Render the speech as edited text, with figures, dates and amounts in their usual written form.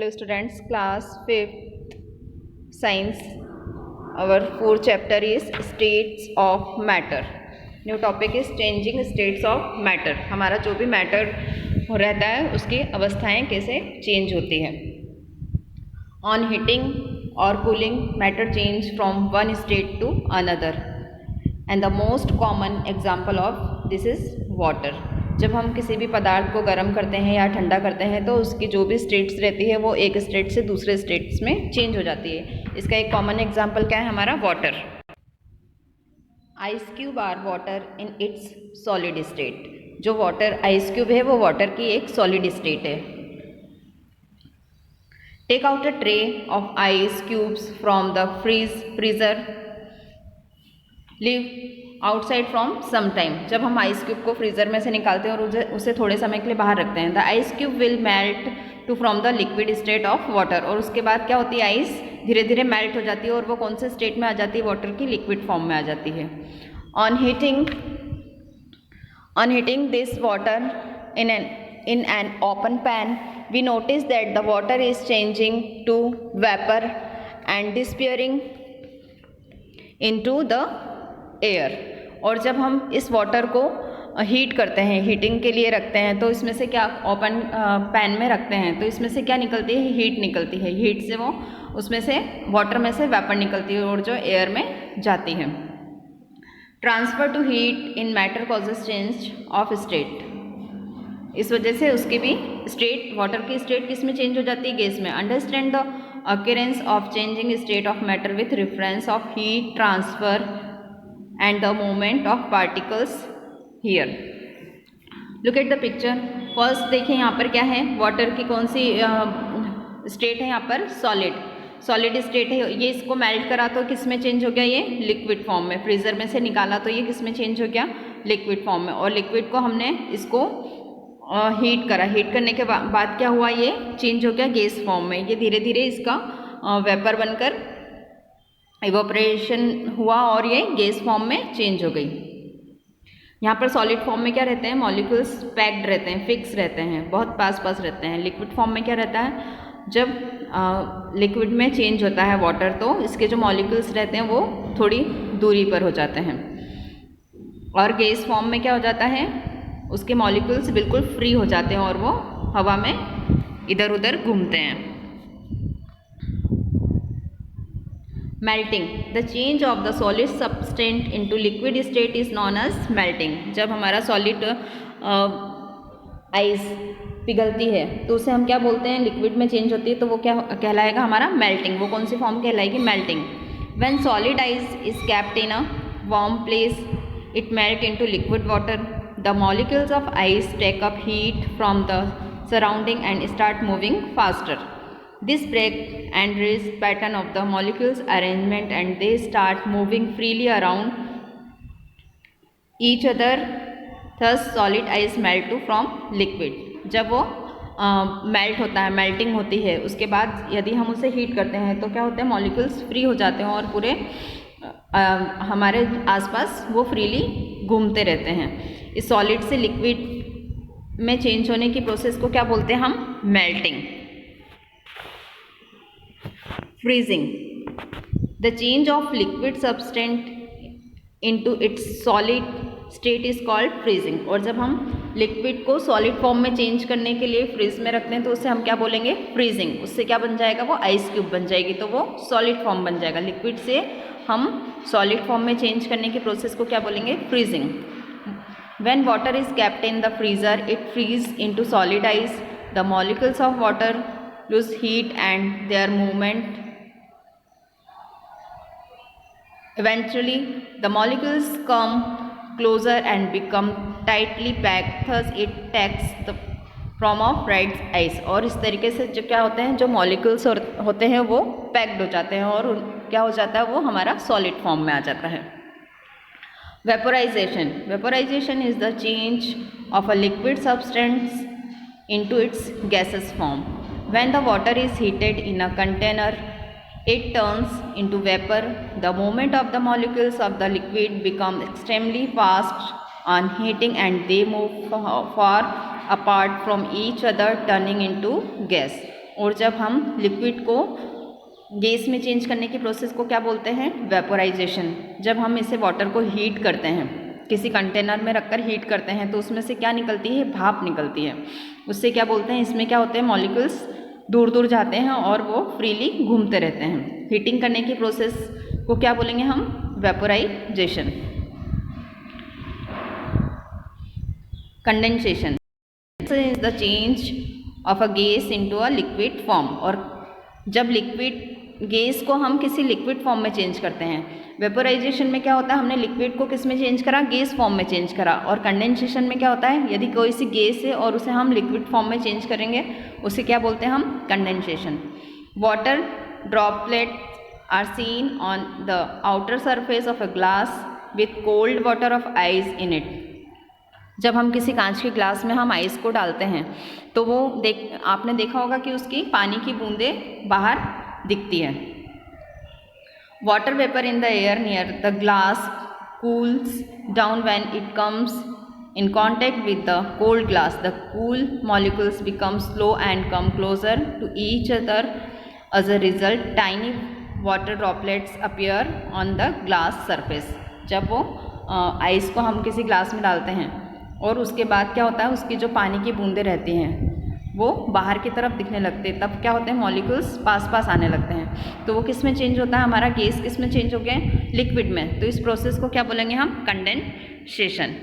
Hello students, class 5th science. Our fourth chapter is states of matter. New topic is changing states of matter. हमारा जो भी matter रहता है उसकी अवस्थाएं कैसे change होती हैं. On heating or cooling, matter change from one state to another. And the most common example of this is water. जब हम किसी भी पदार्थ को गर्म करते हैं या ठंडा करते हैं तो उसकी जो भी स्टेट्स रहती है वो एक स्टेट से दूसरे स्टेट्स में चेंज हो जाती है. इसका एक कॉमन एग्जांपल क्या है हमारा water. Ice cube are water in its solid state. जो वाटर आइस क्यूब है वो वाटर की एक सॉलिड स्टेट है. Take out a tray of ice cubes from the freezer. Leave outside from some time. जब हम आइस क्यूब को freezer में से निकालते हैं और उसे थोड़े समय के लिए बाहर रखते हैं, the ice cube will melt to from the liquid state of water. और उसके बाद क्या होती है, आइस धीरे धीरे मेल्ट हो जाती है और वो कौन से स्टेट में आ जाती है, वाटर की लिक्विड फॉर्म में आ जाती है. On heating this water in an open pan, we notice that the water is changing to vapor and disappearing into the air. और जब हम इस वाटर को हीट करते हैं, हीटिंग के लिए रखते हैं, तो इसमें से क्या, ओपन पैन में रखते हैं तो इसमें से क्या निकलती है, हीट निकलती है. हीट से वो उसमें से वाटर में से वेपर निकलती है और जो एयर में जाती है. Transfer to heat in matter causes change of state. इस वजह से उसकी भी स्टेट, वाटर की स्टेट किस में चेंज हो जाती है, गैस में. Understand the occurrence of changing state of matter with reference of heat transfer and the movement of particles here. Look at the picture. First देखिए यहाँ पर क्या है, वाटर की कौन सी स्टेट है, यहाँ पर सॉलिड स्टेट है. ये इसको मेल्ट करा तो किस में चेंज हो गया, ये लिक्विड फॉर्म में. फ्रीज़र में से निकाला तो ये किस में चेंज हो गया, लिक्विड फॉर्म में. और लिक्विड को हमने इसको हीट करा. हीट करने के बाद क्या हुआ, ये चेंज हो गया गैस फॉर्म में. ये धीरे धीरे इसका वेपर बनकर इवोपरेशन हुआ और ये गैस फॉर्म में चेंज हो गई. यहाँ पर सॉलिड फॉर्म में क्या रहते हैं, मॉलिक्यूल्स पैक्ड रहते हैं, फिक्स रहते हैं, बहुत पास रहते हैं. लिक्विड फॉर्म में क्या रहता है, जब लिक्विड में चेंज होता है वाटर तो इसके जो मॉलिक्यूल्स रहते हैं वो थोड़ी दूरी पर हो जाते हैं. और गैस फॉर्म में क्या हो जाता है, उसके मॉलिक्यूल्स बिल्कुल फ्री हो जाते हैं और वो हवा में इधर उधर घूमते हैं. Melting. The change of the solid substance into liquid state is known as melting. जब हमारा सॉलिड आइस पिघलती है तो उसे हम क्या बोलते हैं, लिक्विड में चेंज होती है तो वो क्या कहलाएगा, हमारा मेल्टिंग. वो कौन सी फॉर्म कहलाएगी, melting. When solid ice is kept in a warm place it melt into liquid water. The molecules of ice take up heat from the surrounding and start moving faster. This break and release pattern of the molecules arrangement and they start moving freely around each other. Thus solid ice melt to from liquid. जब वो melt होता है, melting होती है, उसके बाद यदि हम उसे हीट करते हैं तो क्या होता है, मॉलिक्यूल्स फ्री हो जाते हैं और पूरे हमारे आसपास वो फ्रीली घूमते रहते हैं. इस सॉलिड से लिक्विड में चेंज होने की प्रोसेस को क्या बोलते हैं हम, melting. Freezing. The change of liquid substance into its solid state is called freezing. और जब हम लिक्विड को सॉलिड फॉर्म में चेंज करने के लिए फ्रीज में रखते हैं तो उससे हम क्या बोलेंगे, फ्रीजिंग. उससे क्या बन जाएगा, वो आइस क्यूब बन जाएगी, तो वो सॉलिड फॉर्म बन जाएगा. लिक्विड से हम सॉलिड फॉर्म में चेंज करने की प्रोसेस को क्या बोलेंगे, freezing. When water is kept in the freezer, it freezes into solid ice. The molecules of water lose heat and their movement. Eventually, the molecules come closer and become tightly packed. Thus, it takes the form of red ice. और इस तरीके से जो क्या होते हैं, जो molecules होते हैं वो पैक्ड हो जाते हैं और क्या हो जाता है, वो हमारा सॉलिड फॉर्म में आ जाता है. Vaporization. Vaporization is the change of a liquid substance into its gaseous form. When the water is heated in a container, it turns into vapor. The movement of the molecules of the liquid become extremely fast on heating and they move far apart from each other turning into gas. और जब हम liquid को gas में change करने की process को क्या बोलते हैं? वेपोराइजेशन। जब हम इसे वाटर को हीट करते हैं, किसी कंटेनर में रखकर हीट करते हैं, तो उसमें से क्या निकलती है? भाप निकलती है। उससे क्या बोलते हैं? इसमें क्या होते हैं? मॉलिक्यूल्स दूर दूर जाते हैं और वो फ्रीली घूमते रहते हैं। हीटिंग करने की प्रोसेस को क्या बोलेंगे हम? Vaporisation. Condensation is the change of a gas into a liquid form. और जब लिक्विड गैस को हम किसी लिक्विड फॉर्म में चेंज करते हैं, वेपोराइजेशन में क्या होता है? हमने लिक्विड को किस में चेंज करा? गैस फॉर्म में चेंज करा। और कंडेंसेशन में क्या होता है? यदि कोई सी गैस है और उसे हम लिक्विड फॉर्म में चेंज करेंगे, उसे क्या बोलते हैं हम? Condensation. Water droplets are seen on the outer surface of a glass with cold water of ice in it. जब हम किसी कांच के ग्लास में हम आइस को डालते हैं तो वो आपने देखा होगा कि उसकी पानी की बूंदें बाहर दिखती है। Water vapour in the air near the glass cools down when it comes in contact with the cold glass. The cool molecules become slow and come closer to each other. As a result, tiny water droplets appear on the glass surface. जब वो ice को हम किसी glass में डालते हैं और उसके बाद क्या होता है? उसकी जो पानी की बूंदें रहती हैं वो बाहर की तरफ दिखने लगते हैं। तब क्या होते हैं? मॉलिक्यूल्स पास पास आने लगते हैं। तो वो किस में चेंज होता है? हमारा गैस किस में चेंज हो गया है? लिक्विड में। तो इस प्रोसेस को क्या बोलेंगे हम? कंडेंसेशन।